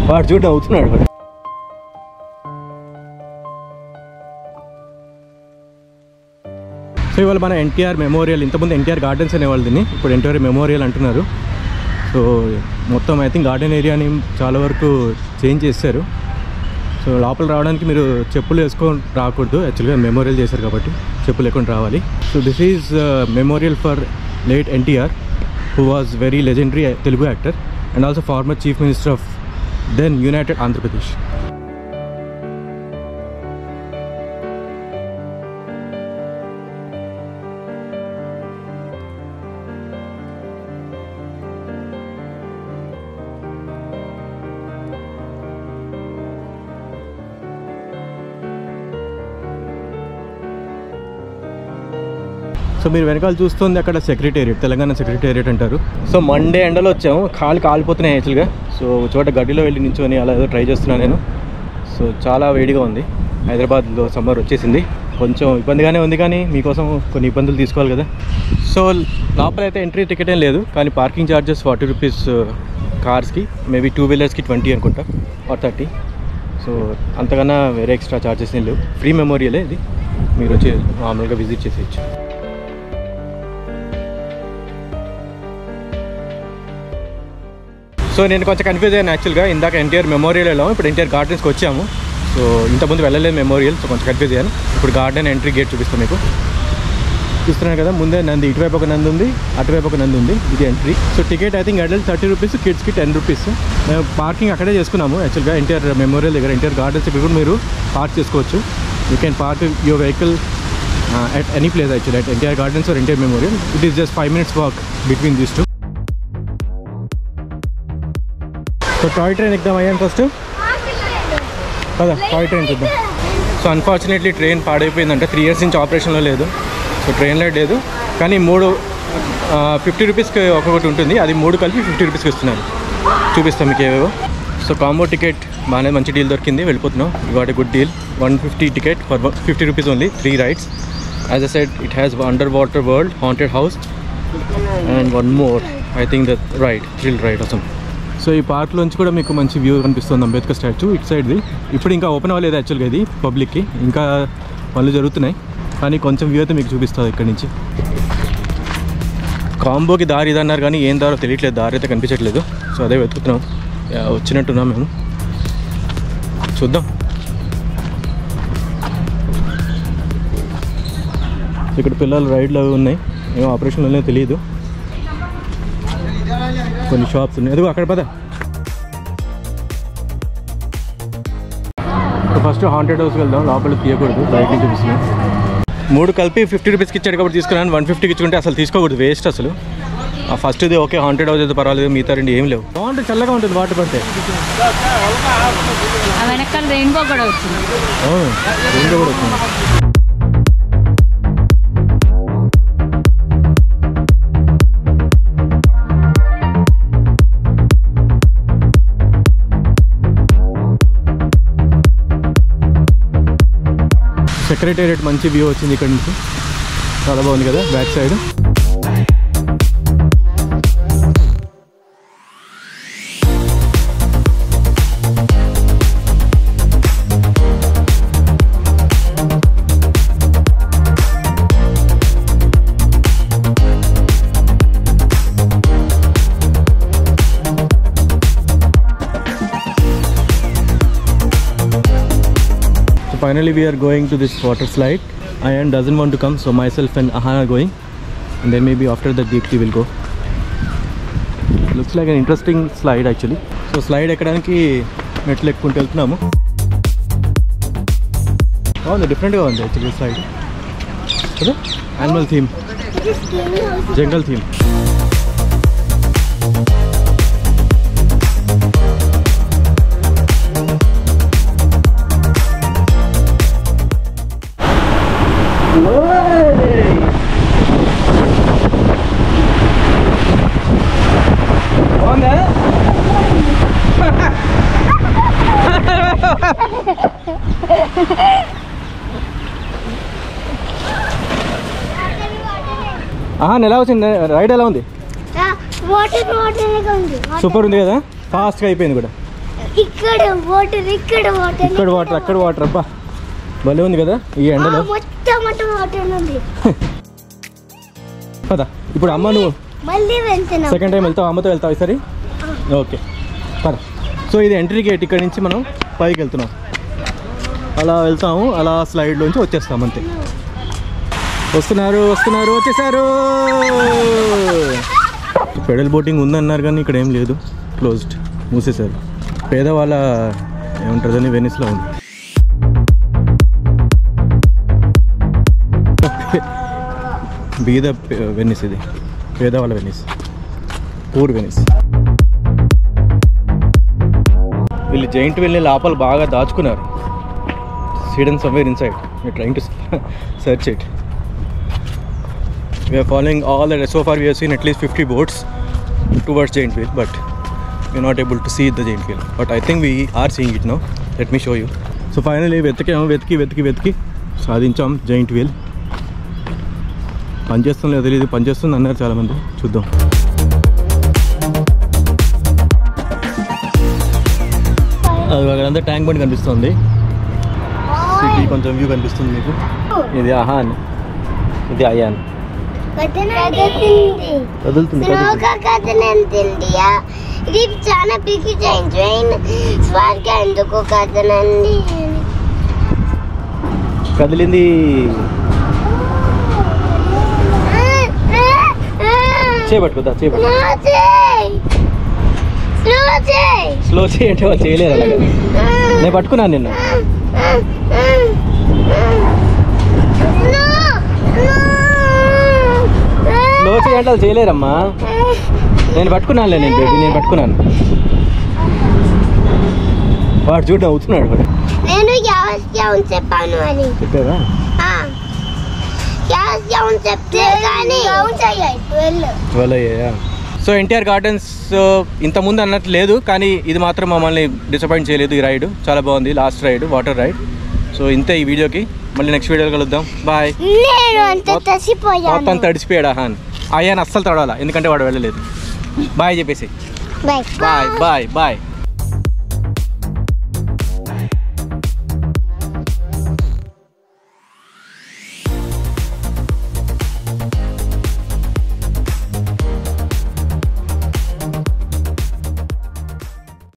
వాడు చూడ అవుతున్నాడు వాడు. సో ఇవాళ మన ఎన్టీఆర్ మెమోరియల్, ఇంతకుముందు ఎన్టీఆర్ గార్డెన్స్ అనేవాళ్ళు దీన్ని, ఇప్పుడు ఎన్టీఆర్ మెమోరియల్ అంటున్నారు. సో మొత్తం ఐ థింక్ గార్డెన్ ఏరియాని చాలా వరకు చేంజ్ చేశారు. సో లోపల రావడానికి మీరు చెప్పులు వేసుకొని రాకూడదు, యాక్చువల్గా మెమోరియల్ చేశారు కాబట్టి చెప్పులు లేకుండా రావాలి. So this is memorial for late NTR, who was very legendary Telugu actor and also former chief minister of then united Andhra Pradesh. So మీరు వెనకాల చూస్తుంది అక్కడ సెక్రటేరియట్, తెలంగాణ సెక్రటేరియట్ అంటారు. సో మండే ఎండలో వచ్చాము, కాళ్ళు కాలిపోతున్నాయి యాక్చువల్గా. సో చోట గడ్డిలో వెళ్ళి నించొని అలా ఏదో ట్రై చేస్తున్నాను నేను. సో చాలా వేడిగా ఉంది, హైదరాబాద్లో సమ్మర్ వచ్చేసింది. కొంచెం ఇబ్బందిగానే ఉంది, కానీ మీకోసం కొన్ని ఇబ్బందులు తీసుకోవాలి కదా. సో లోపలైతే ఎంట్రీ టికెట్ ఏం లేదు, కానీ పార్కింగ్ ఛార్జెస్ 40 రూపీస్ కార్స్కి, మేబీ 2 వీలర్స్కి 20 అనుకుంటా ఆర్ 30. సో అంతకన్నా వేరే ఎక్స్ట్రా ఛార్జెస్ ఏం లేవు. ఫ్రీ మెమోరియలే ఇది, మీరు వచ్చి నార్మల్గా విజిట్ చేసేయచ్చు. సో నేను కొంచెం కన్ఫ్యూజ్ అయ్యాను యాక్చువల్గా. ఇందాక ఎన్టీఆర్ మెమోరియల్ వెళ్ళాము, ఇప్పుడు ఎన్టీఆర్ గార్డెన్స్కి వచ్చాము. సో ఇంతకుముందు వెళ్ళలేదు మెమోరియల్, సో కొంచెం కన్ఫ్యూజ్ అయ్యాను. ఇప్పుడు గార్డెన్ ఎంట్రీ గేట్ చూపిస్తాను మీకు. చూస్తున్నాను కదా, ముందే నంది, ఇటువైపు ఒక నంది ఉంది, అటువైపు ఒక నంది ఉంది, ఇది entry. So ticket I think adult 30 rupees, కిడ్స్కి 10 రూపీస్. మేము పార్కింగ్ అక్కడే చేసుకున్నాము యాక్చువల్గా, ఎన్టీఆర్ మెమోరియల్ దగ్గర. ఎన్టీఆర్ గార్డెన్స్ దగ్గర కూడా మీరు పార్క్ చేసుకోవచ్చు. You can park your vehicle at any place actually, at NTR Gardens or NTR Memorial. It is just 5 minutes walk between these two. So toy train ekdam ayyan first. Kada toy train chuddam. So unfortunately train paadaipoyindanta, 3 years nunchi operation lo ledu. So train lo ledu, కానీ 50 రూపీస్కి ఒక్కొక్కటి ఉంటుంది, అది 3 కలిపి 50 రూపీస్కి ఇస్తున్నారు. చూపిస్తాం మీకు ఏవేవో. సో కాంబో టికెట్ బాగానే మంచి డీల్ దొరికింది, వెళ్ళిపోతున్నాం. You got a good deal. 150 ticket for 50 rupees only, 3 rides. As I said, it has underwater world, haunted house, and one more, I think that ride, thrill ride or something. So ఈ పార్క్లోంచి కూడా మీకు మంచి view కనిపిస్తుంది, Ambedkar statue ఇటు సైడ్ది. ఇప్పుడు ఇంకా open అవ్వలేదు యాక్చువల్గా ఇది పబ్లిక్కి, ఇంకా పనులు జరుగుతున్నాయి, కానీ కొంచెం వ్యూ అయితే మీకు చూపిస్తుంది ఇక్కడ నుంచి. కాంబోకి దారి ఇదన్నారు, కానీ ఏం దారో తెలియట్లేదు, దారి అయితే కనిపించట్లేదు. సో అదే వెతుకుతున్నాం, వచ్చినట్టున్నాం మేము, చూద్దాం. ఇక్కడ పిల్లలు రైడ్లు అవి ఉన్నాయి, ఏమో ఆపరేషన్లోనే తెలియదు. కొన్ని షాప్స్ ఉన్నాయి, అదిగో అక్కడ పద. ఫస్ట్ హాంటెడ్ హౌస్కి వెళ్దాం, లోపలికి తీయకూడదు, బయట నుంచి చూపిస్తున్నాం. 3 కలిపి 50 రూపీస్కి ఇచ్చాడు కాబట్టి తీసుకున్నాను. 150కి ఇచ్చుకుంటే అసలు తీసుకోకూడదు, వేస్ట్ అసలు. ఫస్ట్ది ఓకే, హాంటెడ్ హౌస్ అయితే పర్వాలేదు, మిగతా 2 ఏం లేవు. బాగుంటుంది, చల్లగా ఉంటుంది వాటర్ పడితే. వెనకాల రెయిన్బో కూడా వచ్చింది. రెయిన్బో కూడా వచ్చింది. సెక్రటేరియట్ మంచి వ్యూ వచ్చింది ఇక్కడ నుంచి, చాలా బాగుంది కదా back side. Finally we are going to this water slide. Ayan doesn't want to come, so myself and Ahan are going, and then maybe after that Deepti will go. Looks like an interesting slide actually. So slide ekkadaniki మెట్లు ఎక్కుంటూ వెళ్తున్నాము. బాగుంది, డిఫరెంట్గా ఉంది actually slide కదా. Animal theme, జంగల్ theme. ఎలా వచ్చింది ride, ఎలా ఉంది? వాటర్ ఉంది. సూపర్ ఉంది కదా, ఫాస్ట్గా అయిపోయింది కూడా. ఇక్కడ వాటర్ ఇక్కడ వాటర్ అక్కడ వాటర్, అబ్బా భలే ఉంది కదా ఈ ఎండలో. మొత్తం వాటర్ ఉంది. పద ఇప్పుడు అమ్మ నువ్వు మళ్ళీ వెళ్తున్నాం. సెకండ్ టైం వెళ్తావు, అమ్మతో వెళ్తావు ఈసారి. ఓకే పద. సో ఇది ఎంట్రీ గేట్, ఇక్కడ నుంచి మనం పైకి వెళ్తున్నాం. అలా వెళ్తాము, అలా స్లైడ్లోంచి వచ్చేస్తాం అంతే. వస్తున్నారు వచ్చేసారు. పెడల్ బోటింగ్ ఉందన్నారు కానీ ఇక్కడ ఏం లేదు, క్లోజ్డ్, మూసేశారు. పేదవాళ్ళ ఏముంటుందని వెనిస్లో ఉంది. బీద వెనిస్, ఇది పేదవాళ్ళ వెనిస్, పూర్ వెనిస్. వీళ్ళు జైంట్ వీల్ని లోపల బాగా దాచుకున్నారు. hidden somewhere inside. We're trying to search it. We are following all the, so far we have seen at least 50 boats towards giant wheel, but we're not able to see the giant wheel. But I think we are seeing it now. Let me show you. So finally వెతికి సాధించాం giant wheel. పనిచేస్తుందో తెలియదు, పనిచేస్తుంది అన్నారు చాలామంది. చూద్దాం. అది అక్కడంతా ట్యాంక్ బండ్ కనిపిస్తుంది, సిటీ కొంచెం వ్యూ కనిపిస్తుంది మీకు. ఇది అహాన్, ఇది అయాన్. కదులుతుంది. ఇది చాలా పికి స్వర్గ ఎందుకు కదలండి కదిలింది. చేపట్టుకుందా, స్లో చేయంటే వాళ్ళు చేయలేరు అలాగే. నేను పట్టుకున్నాను నిన్న. స్లో చేయంటే వాళ్ళు చేయలేరమ్మా. నేను పట్టుకున్నానులే, నేను పట్టుకున్నాను. వాడు చూడ అవుతున్నాడు. వాడు నేను చెప్పాను అని చెప్పారా? సో ఎన్టీఆర్ గార్డెన్స్ ఇంతకుముందు అన్నట్టు లేదు, కానీ ఇది మాత్రం మమ్మల్ని డిసప్పాయింట్ చేయలేదు. ఈ రైడ్ చాలా బాగుంది, last ride, water ride. So ఇంతే ఈ వీడియోకి. మళ్ళీ నెక్స్ట్ వీడియోలో కలుద్దాం. బాయ్. మొత్తం తడిసిపోయాడు అహాన్. అయ్యాన్ అస్సలు తడవాలా, ఎందుకంటే వాడు వెళ్ళలేదు. బాయ్ చెప్పేసి. Bye bye bye.